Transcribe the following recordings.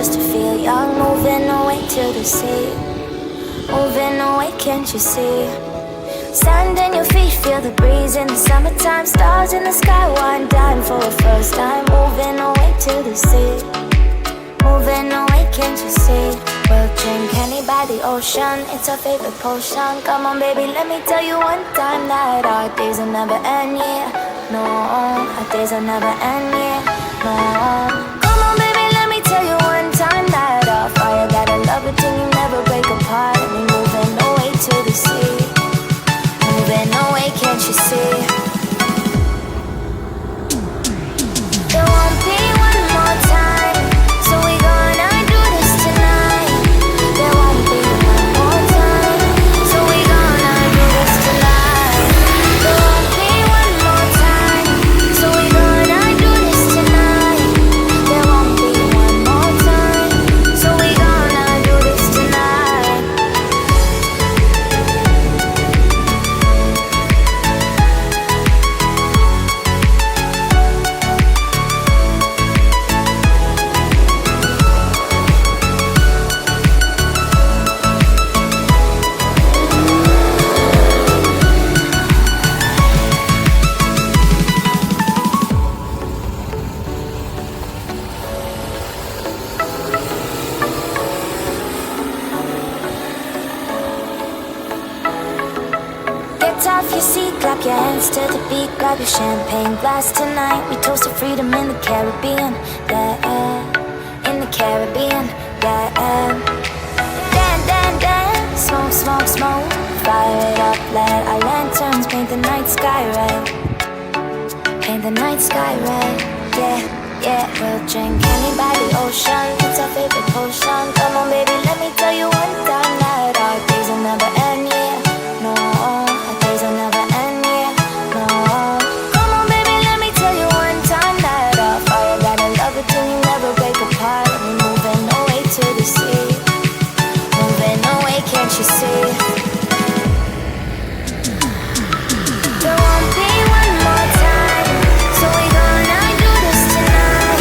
just to feel young. Moving away to the sea. Moving away, can't you see? Stand on your feet, feel the breeze in the summertime. Stars in the sky, one dime for the first time. Moving away to the sea. Moving away, can't you see? We'll drink honey by the ocean, it's our favorite potion. Come on baby, let me tell you one time that our days will never end, yeah. No, our days will never end, yeah. No. Come on baby, let me tell you one time that our fire got a love it till you never break apart. And we moving away to the sea. Moving away, can't you see? There won't be one more time, so we gonna do this tonight. There won't be one more time, so we gonna do this tonight. There won't be one more time, so we gonna do this tonight. There won't be one more time, so we gonna do this tonight. Get off your seat, clap your hands to the beat. Grab your champagne glass tonight. We toast to freedom in the Caribbean, yeah. In the Caribbean, yeah. Dan, dan, dan, smoke, smoke, smoke. Fire it up, let our lanterns paint the night sky red. Paint the night sky red, yeah, yeah. We'll drink honey by the ocean, it's our favorite potion. Come on baby, let me tell you one time that our days will never end, yeah. No, our days will never end, yeah. No. Come on baby, let me tell you one time that our fire got a love it till you never break apart. And we moving away to the sea. Moving away, can't you see? There won't be one more time, so we gonna do this tonight.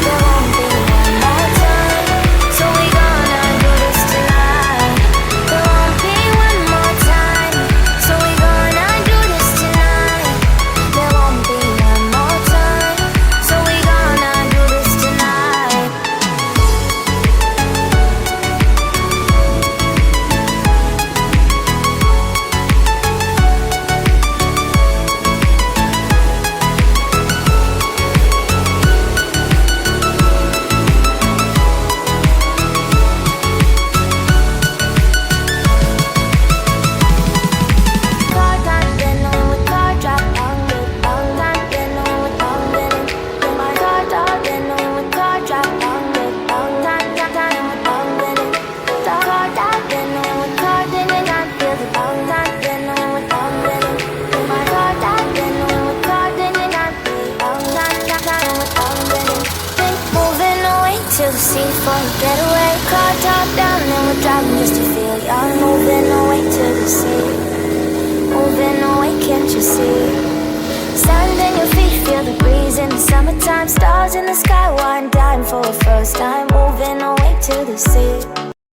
There won't be one more time, so we gonna do this tonight. There won't be one more time, so we gonna do this tonight. There won't be one more time, so we gonna do this tonight. Car time, then with car drop, bang, bang, bang, then with bang, then in my car top, then with car drop, bang, bang, bang, bang, with bang, then in car top, then with car, then in I feel the bang, bang, then with bang, then in my car top, then with car, then in I feel bang, bang, bang, with bang, then in. Think moving away to the sea for a getaway. Car top down, then we're driving just to feel young. Moving away to the sea. Moving away, can't you see? Stand on your feet, feel the breeze in the summertime. Stars in the sky, one dime for the first time. Moving away to the sea.